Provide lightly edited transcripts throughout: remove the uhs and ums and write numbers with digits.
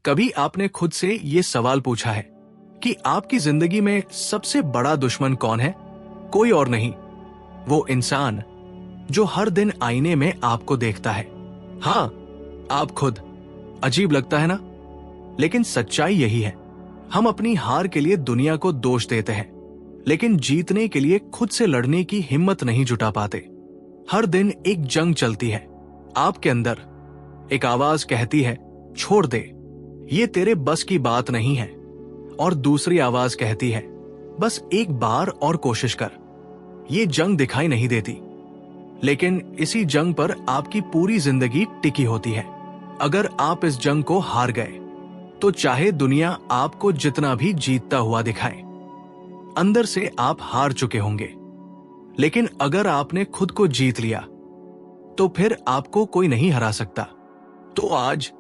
कभी आपने खुद से ये सवाल पूछा है कि आपकी जिंदगी में सबसे बड़ा दुश्मन कौन है? कोई और नहीं, वो इंसान जो हर दिन आईने में आपको देखता है। हाँ, आप खुद। अजीब लगता है ना? लेकिन सच्चाई यही है। हम अपनी हार के लिए दुनिया को दोष देते हैं, लेकिन जीतने के लिए खुद से लड़ने की हिम्मत नहीं जुटा पाते। हर दिन एक जंग चलती है आपके अंदर। एक आवाज कहती है, छोड़ दे, ये तेरे बस की बात नहीं है। और दूसरी आवाज कहती है, बस एक बार और कोशिश कर। ये जंग दिखाई नहीं देती, लेकिन इसी जंग पर आपकी पूरी जिंदगी टिकी होती है। अगर आप इस जंग को हार गए, तो चाहे दुनिया आपको जितना भी जीतता हुआ दिखाए, अंदर से आप हार चुके होंगे। लेकिन अगर आपने खुद को जीत लिया, तो फिर आपको कोई नहीं हरा सकता। तो आज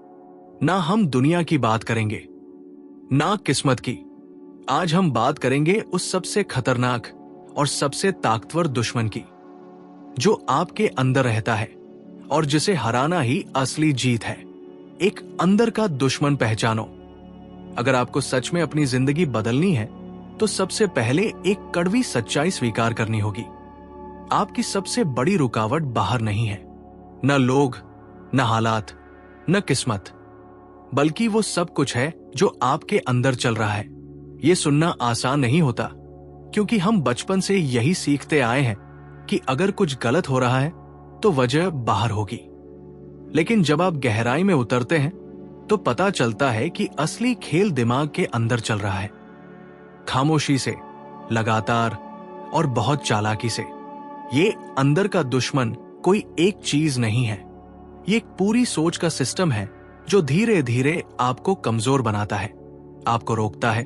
ना हम दुनिया की बात करेंगे, ना किस्मत की। आज हम बात करेंगे उस सबसे खतरनाक और सबसे ताकतवर दुश्मन की, जो आपके अंदर रहता है और जिसे हराना ही असली जीत है। एक अंदर का दुश्मन पहचानो। अगर आपको सच में अपनी जिंदगी बदलनी है, तो सबसे पहले एक कड़वी सच्चाई स्वीकार करनी होगी। आपकी सबसे बड़ी रुकावट बाहर नहीं है, न लोग, न हालात, न किस्मत, बल्कि वो सब कुछ है जो आपके अंदर चल रहा है। ये सुनना आसान नहीं होता, क्योंकि हम बचपन से यही सीखते आए हैं कि अगर कुछ गलत हो रहा है तो वजह बाहर होगी। लेकिन जब आप गहराई में उतरते हैं, तो पता चलता है कि असली खेल दिमाग के अंदर चल रहा है। खामोशी से, लगातार और बहुत चालाकी से। ये अंदर का दुश्मन कोई एक चीज नहीं है, ये एक पूरी सोच का सिस्टम है जो धीरे धीरे आपको कमजोर बनाता है, आपको रोकता है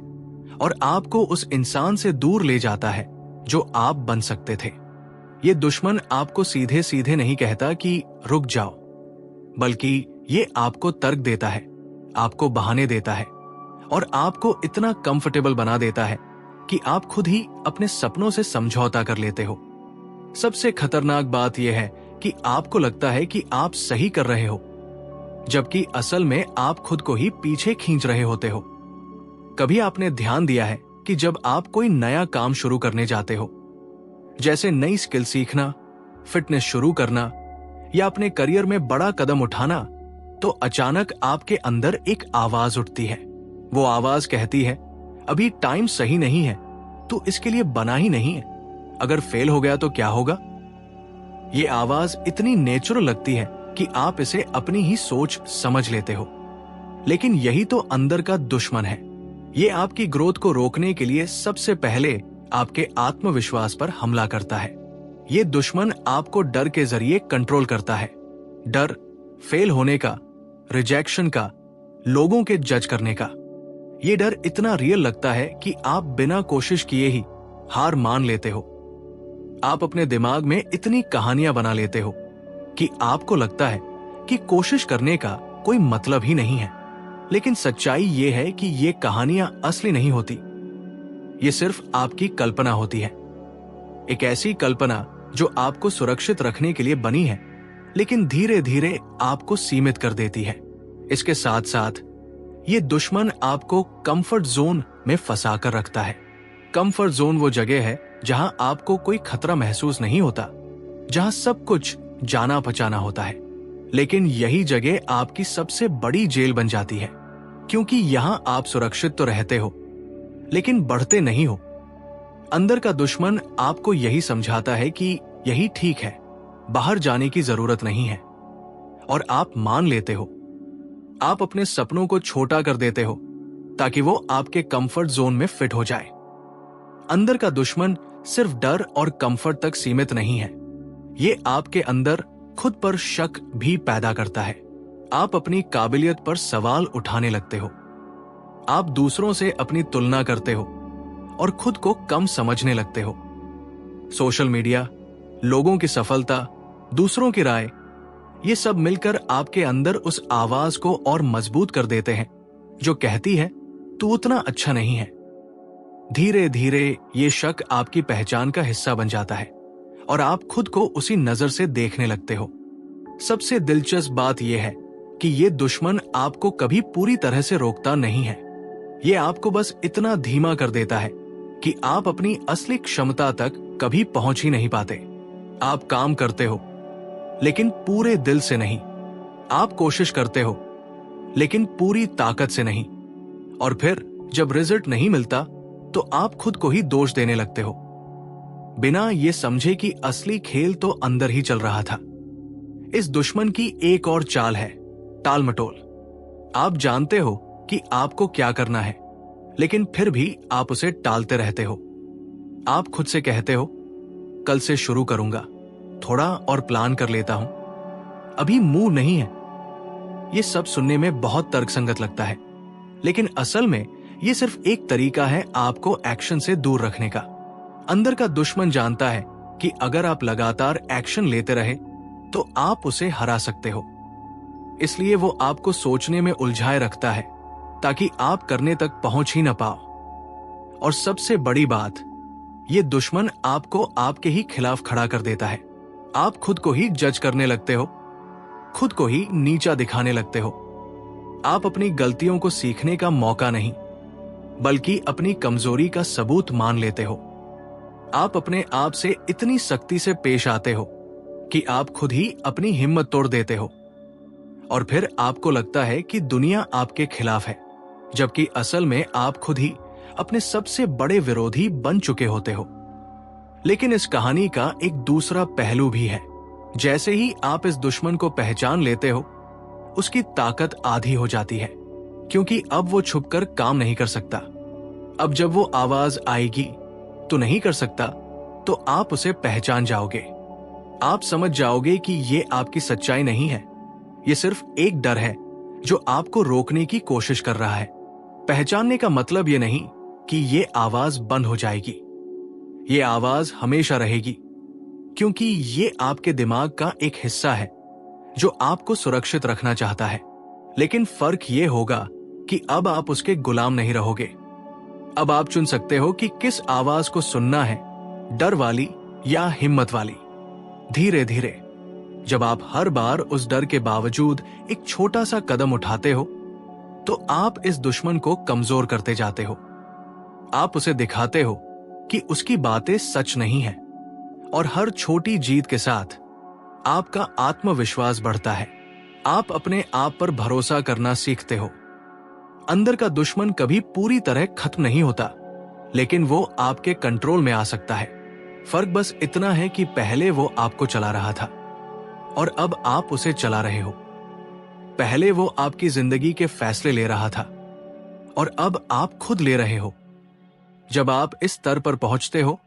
और आपको उस इंसान से दूर ले जाता है जो आप बन सकते थे। ये दुश्मन आपको सीधे सीधे नहीं कहता कि रुक जाओ, बल्कि ये आपको तर्क देता है, आपको बहाने देता है और आपको इतना कंफर्टेबल बना देता है कि आप खुद ही अपने सपनों से समझौता कर लेते हो। सबसे खतरनाक बात यह है कि आपको लगता है कि आप सही कर रहे हो, जबकि असल में आप खुद को ही पीछे खींच रहे होते हो। कभी आपने ध्यान दिया है कि जब आप कोई नया काम शुरू करने जाते हो, जैसे नई स्किल सीखना, फिटनेस शुरू करना या अपने करियर में बड़ा कदम उठाना, तो अचानक आपके अंदर एक आवाज उठती है। वो आवाज कहती है, अभी टाइम सही नहीं है, तू इसके लिए बना ही नहीं है, अगर फेल हो गया तो क्या होगा। ये आवाज इतनी नेचुरल लगती है कि आप इसे अपनी ही सोच समझ लेते हो, लेकिन यही तो अंदर का दुश्मन है। ये आपकी ग्रोथ को रोकने के लिए सबसे पहले आपके आत्मविश्वास पर हमला करता है। ये दुश्मन आपको डर के जरिए कंट्रोल करता है। डर फेल होने का, रिजेक्शन का, लोगों के जज करने का। ये डर इतना रियल लगता है कि आप बिना कोशिश किए ही हार मान लेते हो। आप अपने दिमाग में इतनी कहानियां बना लेते हो कि आपको लगता है कि कोशिश करने का कोई मतलब ही नहीं है। लेकिन सच्चाई ये है कि ये कहानियां असली नहीं होती, ये सिर्फ आपकी कल्पना होती है। एक ऐसी कल्पना जो आपको सुरक्षित रखने के लिए बनी है, लेकिन धीरे धीरे आपको सीमित कर देती है। इसके साथ साथ ये दुश्मन आपको कंफर्ट जोन में फंसा कर रखता है। कंफर्ट जोन वो जगह है जहां आपको कोई खतरा महसूस नहीं होता, जहां सब कुछ जाना पहचाना होता है। लेकिन यही जगह आपकी सबसे बड़ी जेल बन जाती है, क्योंकि यहां आप सुरक्षित तो रहते हो, लेकिन बढ़ते नहीं हो। अंदर का दुश्मन आपको यही समझाता है कि यही ठीक है, बाहर जाने की जरूरत नहीं है, और आप मान लेते हो। आप अपने सपनों को छोटा कर देते हो ताकि वो आपके कंफर्ट जोन में फिट हो जाए। अंदर का दुश्मन सिर्फ डर और कंफर्ट तक सीमित नहीं है, ये आपके अंदर खुद पर शक भी पैदा करता है। आप अपनी काबिलियत पर सवाल उठाने लगते हो, आप दूसरों से अपनी तुलना करते हो और खुद को कम समझने लगते हो। सोशल मीडिया, लोगों की सफलता, दूसरों की राय, ये सब मिलकर आपके अंदर उस आवाज को और मजबूत कर देते हैं जो कहती है तू उतना अच्छा नहीं है। धीरे धीरे ये शक आपकी पहचान का हिस्सा बन जाता है और आप खुद को उसी नजर से देखने लगते हो। सबसे दिलचस्प बात यह है, कि ये दुश्मन आपको कभी पूरी तरह से रोकता नहीं है। ये आपको बस इतना धीमा कर देता है कि आप अपनी असली क्षमता तक कभी पहुंच ही नहीं पाते। आप काम करते हो, लेकिन पूरे दिल से नहीं। आप कोशिश करते हो, लेकिन पूरी ताकत से नहीं। और फिर जब रिजल्ट नहीं मिलता तो आप खुद को ही दोष देने लगते हो, बिना ये समझे कि असली खेल तो अंदर ही चल रहा था। इस दुश्मन की एक और चाल है, टाल मटोल। आप जानते हो कि आपको क्या करना है, लेकिन फिर भी आप उसे टालते रहते हो। आप खुद से कहते हो, कल से शुरू करूंगा, थोड़ा और प्लान कर लेता हूं, अभी मूड नहीं है। यह सब सुनने में बहुत तर्कसंगत लगता है, लेकिन असल में यह सिर्फ एक तरीका है आपको एक्शन से दूर रखने का। अंदर का दुश्मन जानता है कि अगर आप लगातार एक्शन लेते रहे तो आप उसे हरा सकते हो। इसलिए वो आपको सोचने में उलझाए रखता है ताकि आप करने तक पहुंच ही न पाओ। और सबसे बड़ी बात, ये दुश्मन आपको आपके ही खिलाफ खड़ा कर देता है। आप खुद को ही जज करने लगते हो, खुद को ही नीचा दिखाने लगते हो। आप अपनी गलतियों को सीखने का मौका नहीं, बल्कि अपनी कमजोरी का सबूत मान लेते हो। आप अपने आप से इतनी सख्ती से पेश आते हो कि आप खुद ही अपनी हिम्मत तोड़ देते हो। और फिर आपको लगता है कि दुनिया आपके खिलाफ है, जबकि असल में आप खुद ही अपने सबसे बड़े विरोधी बन चुके होते हो। लेकिन इस कहानी का एक दूसरा पहलू भी है। जैसे ही आप इस दुश्मन को पहचान लेते हो, उसकी ताकत आधी हो जाती है, क्योंकि अब वो छुपकर काम नहीं कर सकता। अब जब वो आवाज आएगी तो नहीं कर सकता, तो आप उसे पहचान जाओगे। आप समझ जाओगे कि ये आपकी सच्चाई नहीं है, ये सिर्फ एक डर है जो आपको रोकने की कोशिश कर रहा है। पहचानने का मतलब ये नहीं कि ये आवाज बंद हो जाएगी। ये आवाज हमेशा रहेगी, क्योंकि ये आपके दिमाग का एक हिस्सा है जो आपको सुरक्षित रखना चाहता है। लेकिन फर्क ये होगा कि अब आप उसके गुलाम नहीं रहोगे। अब आप चुन सकते हो कि किस आवाज को सुनना है, डर वाली या हिम्मत वाली। धीरे धीरे जब आप हर बार उस डर के बावजूद एक छोटा सा कदम उठाते हो, तो आप इस दुश्मन को कमजोर करते जाते हो। आप उसे दिखाते हो कि उसकी बातें सच नहीं है। और हर छोटी जीत के साथ आपका आत्मविश्वास बढ़ता है। आप अपने आप पर भरोसा करना सीखते हो। अंदर का दुश्मन कभी पूरी तरह खत्म नहीं होता, लेकिन वो आपके कंट्रोल में आ सकता है। फर्क बस इतना है कि पहले वो आपको चला रहा था और अब आप उसे चला रहे हो। पहले वो आपकी जिंदगी के फैसले ले रहा था और अब आप खुद ले रहे हो। जब आप इस स्तर पर पहुंचते हो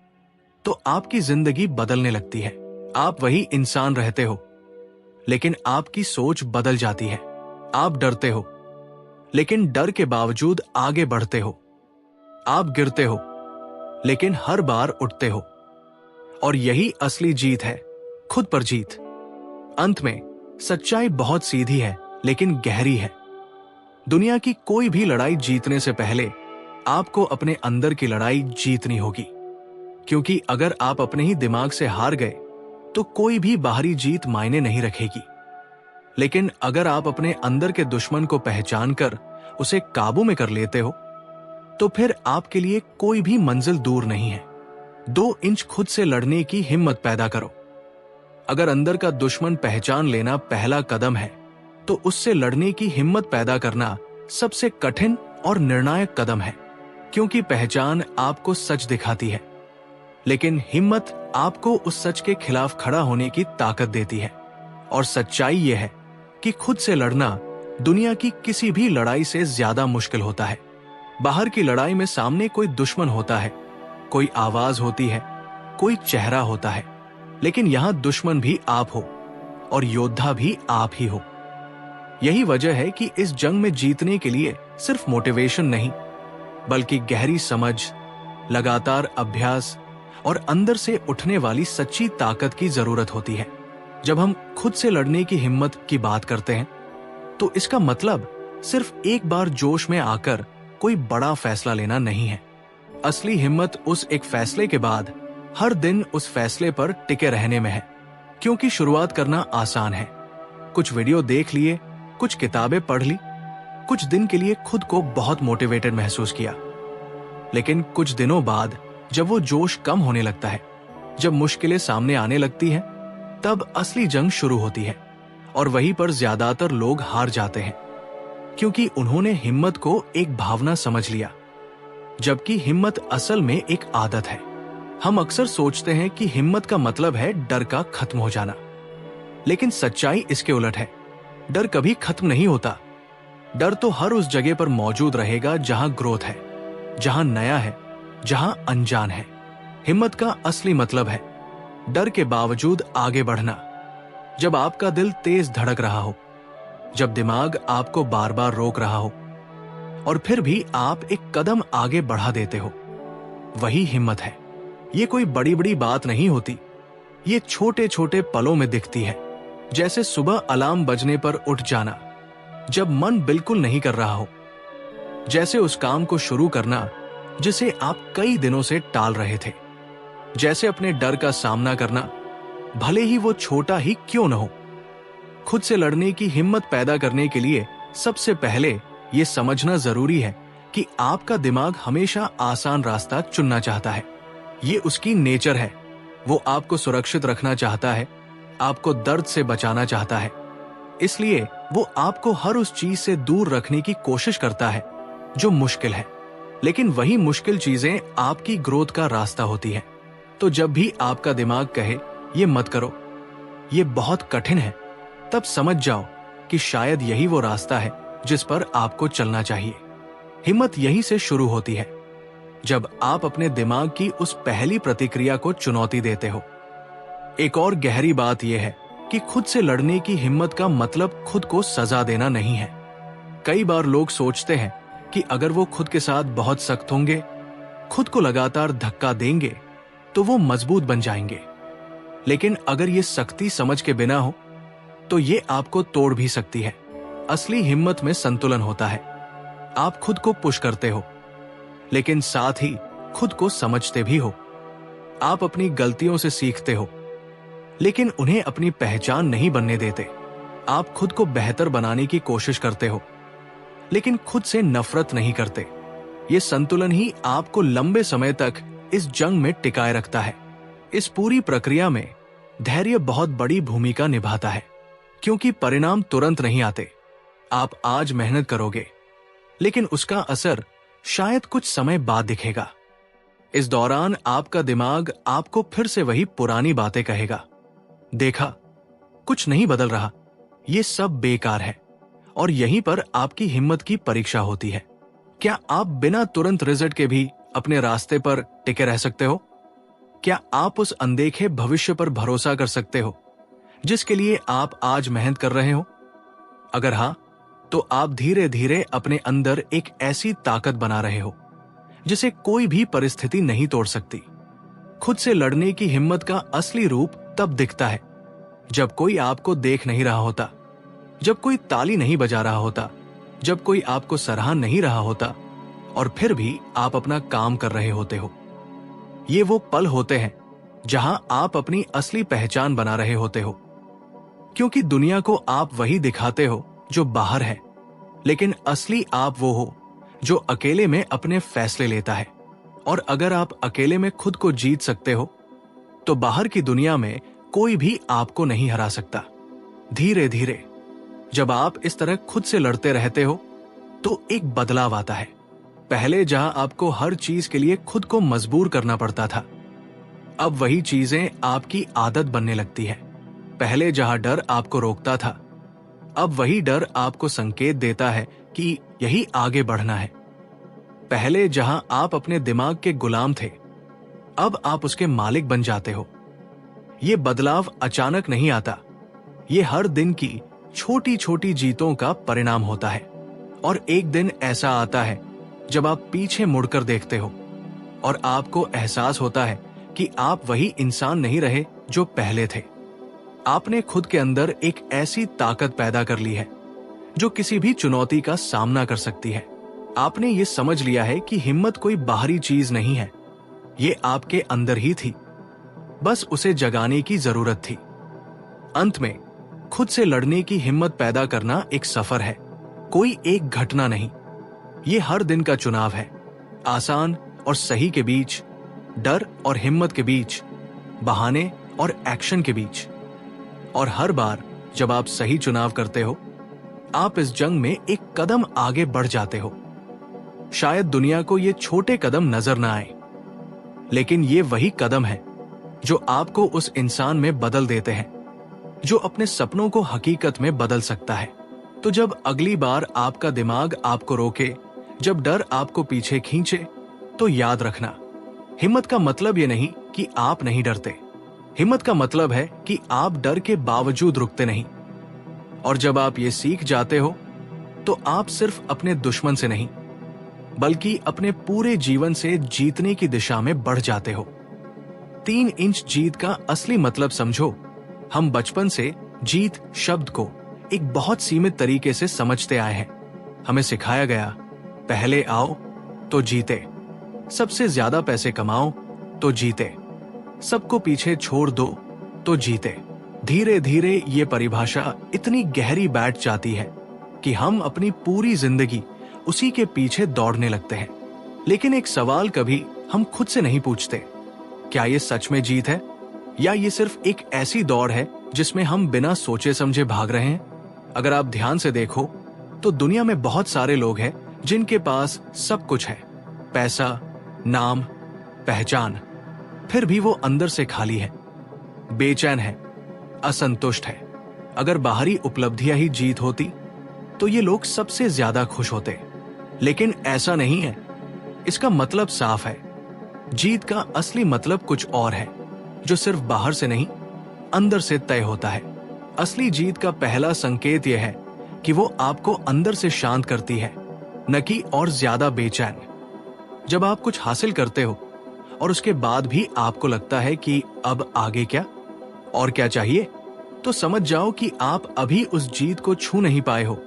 तो आपकी जिंदगी बदलने लगती है। आप वही इंसान रहते हो, लेकिन आपकी सोच बदल जाती है। आप डरते हो, लेकिन डर के बावजूद आगे बढ़ते हो। आप गिरते हो, लेकिन हर बार उठते हो। और यही असली जीत है, खुद पर जीत। अंत में सच्चाई बहुत सीधी है, लेकिन गहरी है। दुनिया की कोई भी लड़ाई जीतने से पहले आपको अपने अंदर की लड़ाई जीतनी होगी, क्योंकि अगर आप अपने ही दिमाग से हार गए तो कोई भी बाहरी जीत मायने नहीं रखेगी। लेकिन अगर आप अपने अंदर के दुश्मन को पहचान कर उसे काबू में कर लेते हो, तो फिर आपके लिए कोई भी मंजिल दूर नहीं है। 2 इंच खुद से लड़ने की हिम्मत पैदा करो। अगर अंदर का दुश्मन पहचान लेना पहला कदम है, तो उससे लड़ने की हिम्मत पैदा करना सबसे कठिन और निर्णायक कदम है, क्योंकि पहचान आपको सच दिखाती है, लेकिन हिम्मत आपको उस सच के खिलाफ खड़ा होने की ताकत देती है। और सच्चाई यह है कि खुद से लड़ना दुनिया की किसी भी लड़ाई से ज्यादा मुश्किल होता है। बाहर की लड़ाई में सामने कोई दुश्मन होता है, कोई आवाज होती है, कोई चेहरा होता है, लेकिन यहां दुश्मन भी आप हो और योद्धा भी आप ही हो। यही वजह है कि इस जंग में जीतने के लिए सिर्फ मोटिवेशन नहीं, बल्कि गहरी समझ, लगातार अभ्यास और अंदर से उठने वाली सच्ची ताकत की जरूरत होती है। जब हम खुद से लड़ने की हिम्मत की बात करते हैं, तो इसका मतलब सिर्फ एक बार जोश में आकर कोई बड़ा फैसला लेना नहीं है। असली हिम्मत उस एक फैसले के बाद हर दिन उस फैसले पर टिके रहने में है, क्योंकि शुरुआत करना आसान है। कुछ वीडियो देख लिए, कुछ किताबें पढ़ ली, कुछ दिन के लिए खुद को बहुत मोटिवेटेड महसूस किया। लेकिन कुछ दिनों बाद जब वो जोश कम होने लगता है, जब मुश्किलें सामने आने लगती हैं, तब असली जंग शुरू होती है और वहीं पर ज्यादातर लोग हार जाते हैं, क्योंकि उन्होंने हिम्मत को एक भावना समझ लिया, जबकि हिम्मत असल में एक आदत है। हम अक्सर सोचते हैं कि हिम्मत का मतलब है डर का खत्म हो जाना, लेकिन सच्चाई इसके उलट है। डर कभी खत्म नहीं होता। डर तो हर उस जगह पर मौजूद रहेगा जहां ग्रोथ है, जहां नया है, जहां अनजान है। हिम्मत का असली मतलब है डर के बावजूद आगे बढ़ना। जब आपका दिल तेज धड़क रहा हो, जब दिमाग आपको बार बार रोक रहा हो, और फिर भी आप एक कदम आगे बढ़ा देते हो, वही हिम्मत है। ये कोई बड़ी बड़ी बात नहीं होती, ये छोटे छोटे पलों में दिखती है। जैसे सुबह अलार्म बजने पर उठ जाना जब मन बिल्कुल नहीं कर रहा हो, जैसे उस काम को शुरू करना जिसे आप कई दिनों से टाल रहे थे, जैसे अपने डर का सामना करना भले ही वो छोटा ही क्यों न हो। खुद से लड़ने की हिम्मत पैदा करने के लिए सबसे पहले ये समझना जरूरी है कि आपका दिमाग हमेशा आसान रास्ता चुनना चाहता है। ये उसकी नेचर है। वो आपको सुरक्षित रखना चाहता है, आपको दर्द से बचाना चाहता है। इसलिए वो आपको हर उस चीज से दूर रखने की कोशिश करता है जो मुश्किल है। लेकिन वही मुश्किल चीजें आपकी ग्रोथ का रास्ता होती है। तो जब भी आपका दिमाग कहे ये मत करो, ये बहुत कठिन है, तब समझ जाओ कि शायद यही वो रास्ता है जिस पर आपको चलना चाहिए। हिम्मत यहीं से शुरू होती है, जब आप अपने दिमाग की उस पहली प्रतिक्रिया को चुनौती देते हो। एक और गहरी बात यह है कि खुद से लड़ने की हिम्मत का मतलब खुद को सजा देना नहीं है। कई बार लोग सोचते हैं कि अगर वो खुद के साथ बहुत सख्त होंगे, खुद को लगातार धक्का देंगे, तो वो मजबूत बन जाएंगे। लेकिन अगर ये सख्ती समझ के बिना हो, तो ये आपको तोड़ भी सकती है। असली हिम्मत में संतुलन होता है। आप खुद को पुश करते हो, लेकिन साथ ही खुद को समझते भी हो। आप अपनी गलतियों से सीखते हो, लेकिन उन्हें अपनी पहचान नहीं बनने देते। आप खुद को बेहतर बनाने की कोशिश करते हो, लेकिन खुद से नफरत नहीं करते। ये संतुलन ही आपको लंबे समय तक इस जंग में टिकाए रखता है। इस पूरी प्रक्रिया में धैर्य बहुत बड़ी भूमिका निभाता है, क्योंकि परिणाम तुरंत नहीं आते। आप आज मेहनत करोगे, लेकिन उसका असर शायद कुछ समय बाद दिखेगा। इस दौरान आपका दिमाग आपको फिर से वही पुरानी बातें कहेगा। देखा, कुछ नहीं बदल रहा, ये सब बेकार है। और यहीं पर आपकी हिम्मत की परीक्षा होती है। क्या आप बिना तुरंत रिजल्ट के भी अपने रास्ते पर टिके रह सकते हो? क्या आप उस अनदेखे भविष्य पर भरोसा कर सकते हो जिसके लिए आप आज मेहनत कर रहे हो? अगर हाँ, तो आप धीरे धीरे अपने अंदर एक ऐसी ताकत बना रहे हो जिसे कोई भी परिस्थिति नहीं तोड़ सकती। खुद से लड़ने की हिम्मत का असली रूप तब दिखता है जब कोई आपको देख नहीं रहा होता, जब कोई ताली नहीं बजा रहा होता, जब कोई आपको सराह नहीं रहा होता, और फिर भी आप अपना काम कर रहे होते हो। ये वो पल होते हैं जहां आप अपनी असली पहचान बना रहे होते हो, क्योंकि दुनिया को आप वही दिखाते हो जो बाहर है, लेकिन असली आप वो हो जो अकेले में अपने फैसले लेता है। और अगर आप अकेले में खुद को जीत सकते हो, तो बाहर की दुनिया में कोई भी आपको नहीं हरा सकता। धीरे धीरे जब आप इस तरह खुद से लड़ते रहते हो, तो एक बदलाव आता है। पहले जहां आपको हर चीज के लिए खुद को मजबूर करना पड़ता था, अब वही चीजें आपकी आदत बनने लगती है। पहले जहां डर आपको रोकता था, अब वही डर आपको संकेत देता है कि यही आगे बढ़ना है। पहले जहां आप अपने दिमाग के गुलाम थे, अब आप उसके मालिक बन जाते हो। ये बदलाव अचानक नहीं आता, ये हर दिन की छोटी छोटी जीतों का परिणाम होता है। और एक दिन ऐसा आता है जब आप पीछे मुड़कर देखते हो और आपको एहसास होता है कि आप वही इंसान नहीं रहे जो पहले थे। आपने खुद के अंदर एक ऐसी ताकत पैदा कर ली है जो किसी भी चुनौती का सामना कर सकती है। आपने ये समझ लिया है कि हिम्मत कोई बाहरी चीज नहीं है, ये आपके अंदर ही थी, बस उसे जगाने की जरूरत थी। अंत में खुद से लड़ने की हिम्मत पैदा करना एक सफर है, कोई एक घटना नहीं। ये हर दिन का चुनाव है, आसान और सही के बीच, डर और हिम्मत के बीच, बहाने और एक्शन के बीच। और हर बार जब आप सही चुनाव करते हो, आप इस जंग में एक कदम आगे बढ़ जाते हो। शायद दुनिया को ये छोटे कदम नजर ना आए, लेकिन ये वही कदम है जो आपको उस इंसान में बदल देते हैं जो अपने सपनों को हकीकत में बदल सकता है। तो जब अगली बार आपका दिमाग आपको रोके, जब डर आपको पीछे खींचे, तो याद रखना, हिम्मत का मतलब ये नहीं कि आप नहीं डरते। हिम्मत का मतलब है कि आप डर के बावजूद रुकते नहीं। और जब आप ये सीख जाते हो, तो आप सिर्फ अपने दुश्मन से नहीं, बल्कि अपने पूरे जीवन से जीतने की दिशा में बढ़ जाते हो। 3 इंच जीत का असली मतलब समझो। हम बचपन से जीत शब्द को एक बहुत सीमित तरीके से समझते आए हैं। हमें सिखाया गया, पहले आओ तो जीते, सबसे ज्यादा पैसे कमाओ तो जीते, सबको पीछे छोड़ दो तो जीते। धीरे धीरे ये परिभाषा इतनी गहरी बैठ जाती है कि हम अपनी पूरी जिंदगी उसी के पीछे दौड़ने लगते हैं। लेकिन एक सवाल कभी हम खुद से नहीं पूछते, क्या ये सच में जीत है, या ये सिर्फ एक ऐसी दौड़ है जिसमें हम बिना सोचे समझे भाग रहे हैं? अगर आप ध्यान से देखो तो दुनिया में बहुत सारे लोग हैं जिनके पास सब कुछ है, पैसा, नाम, पहचान, फिर भी वो अंदर से खाली है, बेचैन है, असंतुष्ट है। अगर बाहरी उपलब्धियां ही जीत होती तो ये लोग सबसे ज्यादा खुश होते, लेकिन ऐसा नहीं है। इसका मतलब साफ है, जीत का असली मतलब कुछ और है, जो सिर्फ बाहर से नहीं, अंदर से तय होता है। असली जीत का पहला संकेत यह है कि वो आपको अंदर से शांत करती है, न कि और ज्यादा बेचैन। जब आप कुछ हासिल करते हो और उसके बाद भी आपको लगता है कि अब आगे क्या और क्या चाहिए, तो समझ जाओ कि आप अभी उस जीत को छू नहीं पाए हो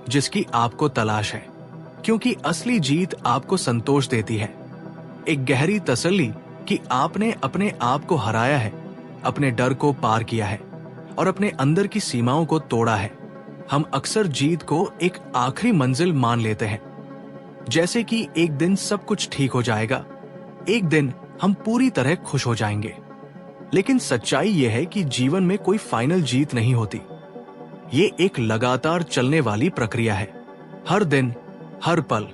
जिसकी आपको तलाश है। क्योंकि असली जीत आपको संतोष देती है, एक गहरी तसल्ली कि आपने अपने आप को हराया है, अपने डर को पार किया है और अपने अंदर की सीमाओं को तोड़ा है। हम अक्सर जीत को एक आखिरी मंजिल मान लेते हैं, जैसे कि एक दिन सब कुछ ठीक हो जाएगा, एक दिन हम पूरी तरह खुश हो जाएंगे। लेकिन सच्चाई यह है कि जीवन में कोई फाइनल जीत नहीं होती। ये एक लगातार चलने वाली प्रक्रिया है। हर दिन, हर पल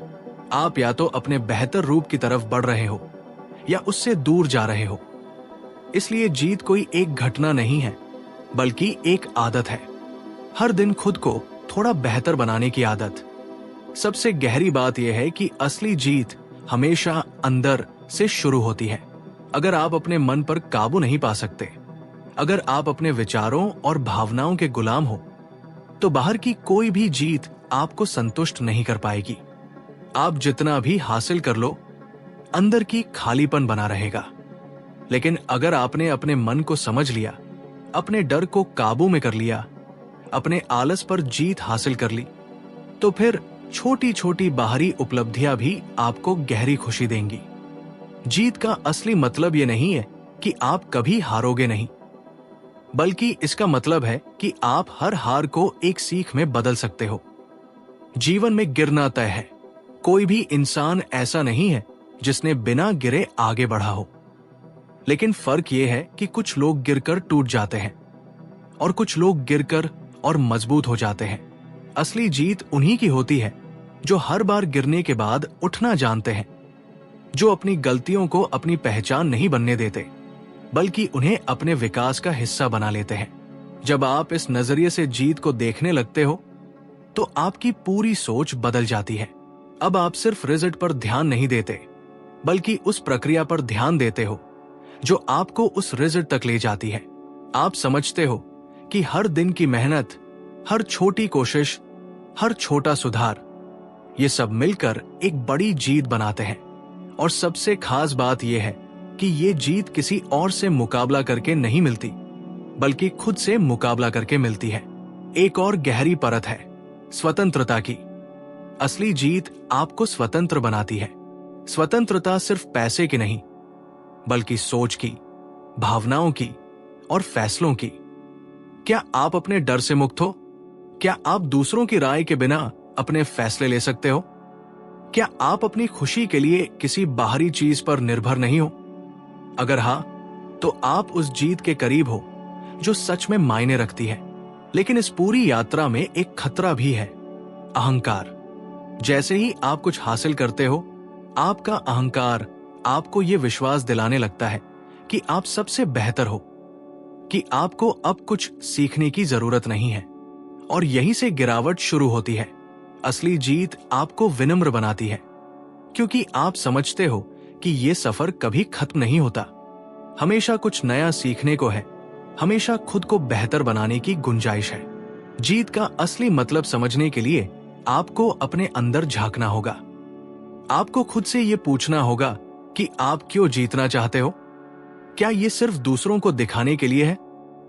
आप या तो अपने बेहतर रूप की तरफ बढ़ रहे हो या उससे दूर जा रहे हो। इसलिए जीत कोई एक घटना नहीं है, बल्कि एक आदत है। हर दिन खुद को थोड़ा बेहतर बनाने की आदत। सबसे गहरी बात यह है कि असली जीत हमेशा अंदर से शुरू होती है। अगर आप अपने मन पर काबू नहीं पा सकते, अगर आप अपने विचारों और भावनाओं के गुलाम हो, तो बाहर की कोई भी जीत आपको संतुष्ट नहीं कर पाएगी। आप जितना भी हासिल कर लो, अंदर की खालीपन बना रहेगा। लेकिन अगर आपने अपने मन को समझ लिया, अपने डर को काबू में कर लिया, अपने आलस पर जीत हासिल कर ली, तो फिर छोटी छोटी बाहरी उपलब्धियां भी आपको गहरी खुशी देंगी। जीत का असली मतलब यह नहीं है कि आप कभी हारोगे नहीं, बल्कि इसका मतलब है कि आप हर हार को एक सीख में बदल सकते हो। जीवन में गिरना तय है। कोई भी इंसान ऐसा नहीं है जिसने बिना गिरे आगे बढ़ा हो। लेकिन फर्क यह है कि कुछ लोग गिरकर टूट जाते हैं और कुछ लोग गिरकर और मजबूत हो जाते हैं। असली जीत उन्हीं की होती है जो हर बार गिरने के बाद उठना जानते हैं, जो अपनी गलतियों को अपनी पहचान नहीं बनने देते, बल्कि उन्हें अपने विकास का हिस्सा बना लेते हैं। जब आप इस नजरिए से जीत को देखने लगते हो, तो आपकी पूरी सोच बदल जाती है। अब आप सिर्फ रिजल्ट पर ध्यान नहीं देते, बल्कि उस प्रक्रिया पर ध्यान देते हो जो आपको उस रिजल्ट तक ले जाती है। आप समझते हो कि हर दिन की मेहनत, हर छोटी कोशिश, हर छोटा सुधार, ये सब मिलकर एक बड़ी जीत बनाते हैं। और सबसे खास बात यह है कि ये जीत किसी और से मुकाबला करके नहीं मिलती, बल्कि खुद से मुकाबला करके मिलती है। एक और गहरी परत है स्वतंत्रता की। असली जीत आपको स्वतंत्र बनाती है। स्वतंत्रता सिर्फ पैसे की नहीं, बल्कि सोच की, भावनाओं की और फैसलों की। क्या आप अपने डर से मुक्त हो? क्या आप दूसरों की राय के बिना अपने फैसले ले सकते हो? क्या आप अपनी खुशी के लिए किसी बाहरी चीज पर निर्भर नहीं हो? अगर हाँ, तो आप उस जीत के करीब हो जो सच में मायने रखती है। लेकिन इस पूरी यात्रा में एक खतरा भी है, अहंकार। जैसे ही आप कुछ हासिल करते हो, आपका अहंकार आपको यह विश्वास दिलाने लगता है कि आप सबसे बेहतर हो, कि आपको अब कुछ सीखने की जरूरत नहीं है। और यहीं से गिरावट शुरू होती है। असली जीत आपको विनम्र बनाती है, क्योंकि आप समझते हो कि यह सफर कभी खत्म नहीं होता। हमेशा कुछ नया सीखने को है, हमेशा खुद को बेहतर बनाने की गुंजाइश है। जीत का असली मतलब समझने के लिए आपको अपने अंदर झांकना होगा। आपको खुद से यह पूछना होगा कि आप क्यों जीतना चाहते हो? क्या यह सिर्फ दूसरों को दिखाने के लिए है?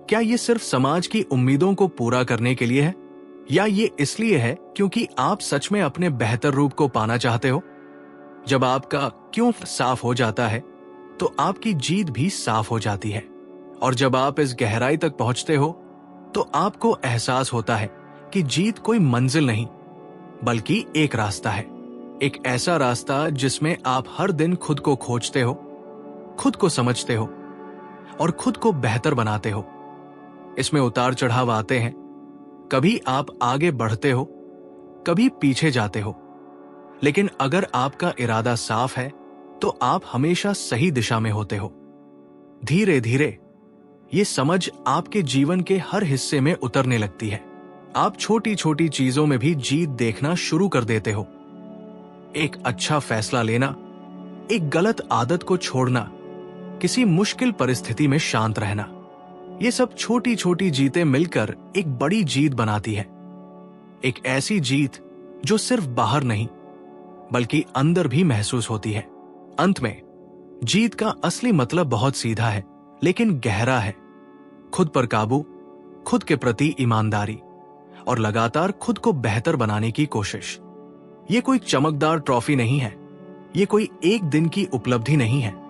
क्या यह सिर्फ समाज की उम्मीदों को पूरा करने के लिए है? या ये इसलिए है क्योंकि आप सच में अपने बेहतर रूप को पाना चाहते हो? जब आपका क्यों साफ हो जाता है, तो आपकी जीत भी साफ हो जाती है। और जब आप इस गहराई तक पहुंचते हो, तो आपको एहसास होता है कि जीत कोई मंजिल नहीं, बल्कि एक रास्ता है। एक ऐसा रास्ता जिसमें आप हर दिन खुद को खोजते हो, खुद को समझते हो और खुद को बेहतर बनाते हो। इसमें उतार चढ़ाव आते हैं। कभी आप आगे बढ़ते हो, कभी पीछे जाते हो। लेकिन अगर आपका इरादा साफ है, तो आप हमेशा सही दिशा में होते हो। धीरे धीरे ये समझ आपके जीवन के हर हिस्से में उतरने लगती है। आप छोटी छोटी चीजों में भी जीत देखना शुरू कर देते हो। एक अच्छा फैसला लेना, एक गलत आदत को छोड़ना, किसी मुश्किल परिस्थिति में शांत रहना, ये सब छोटी छोटी जीतें मिलकर एक बड़ी जीत बनाती है। एक ऐसी जीत जो सिर्फ बाहर नहीं, बल्कि अंदर भी महसूस होती है। अंत में जीत का असली मतलब बहुत सीधा है, लेकिन गहरा है। खुद पर काबू, खुद के प्रति ईमानदारी और लगातार खुद को बेहतर बनाने की कोशिश। ये कोई चमकदार ट्रॉफी नहीं है, ये कोई एक दिन की उपलब्धि नहीं है,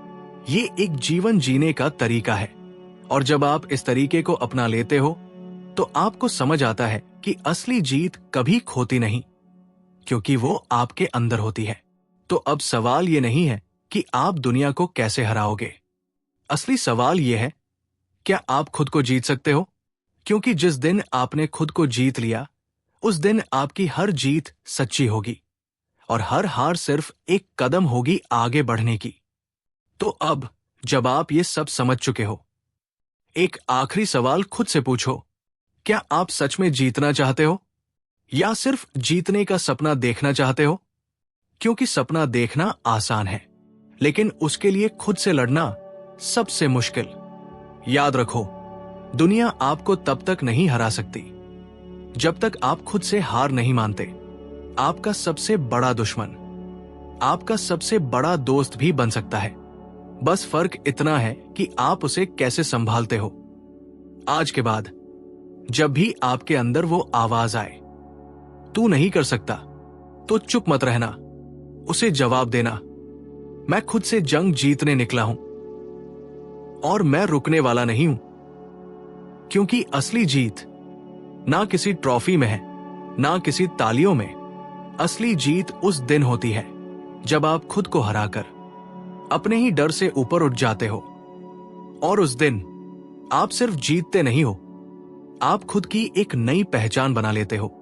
ये एक जीवन जीने का तरीका है। और जब आप इस तरीके को अपना लेते हो, तो आपको समझ आता है कि असली जीत कभी खोती नहीं, क्योंकि वो आपके अंदर होती है। तो अब सवाल ये नहीं है कि आप दुनिया को कैसे हराओगे। असली सवाल ये है, क्या आप खुद को जीत सकते हो? क्योंकि जिस दिन आपने खुद को जीत लिया, उस दिन आपकी हर जीत सच्ची होगी और हर हार सिर्फ एक कदम होगी आगे बढ़ने की। तो अब जब आप ये सब समझ चुके हो, एक आखिरी सवाल खुद से पूछो, क्या आप सच में जीतना चाहते हो या सिर्फ जीतने का सपना देखना चाहते हो? क्योंकि सपना देखना आसान है, लेकिन उसके लिए खुद से लड़ना सबसे मुश्किल। याद रखो, दुनिया आपको तब तक नहीं हरा सकती जब तक आप खुद से हार नहीं मानते। आपका सबसे बड़ा दुश्मन आपका सबसे बड़ा दोस्त भी बन सकता है। बस फर्क इतना है कि आप उसे कैसे संभालते हो। आज के बाद जब भी आपके अंदर वो आवाज आए, तू नहीं कर सकता, तो चुप मत रहना, उसे जवाब देना, मैं खुद से जंग जीतने निकला हूं और मैं रुकने वाला नहीं हूं। क्योंकि असली जीत ना किसी ट्रॉफी में है, ना किसी तालियों में। असली जीत उस दिन होती है जब आप खुद को हराकर अपने ही डर से ऊपर उठ जाते हो। और उस दिन आप सिर्फ जीतते नहीं हो, आप खुद की एक नई पहचान बना लेते हो।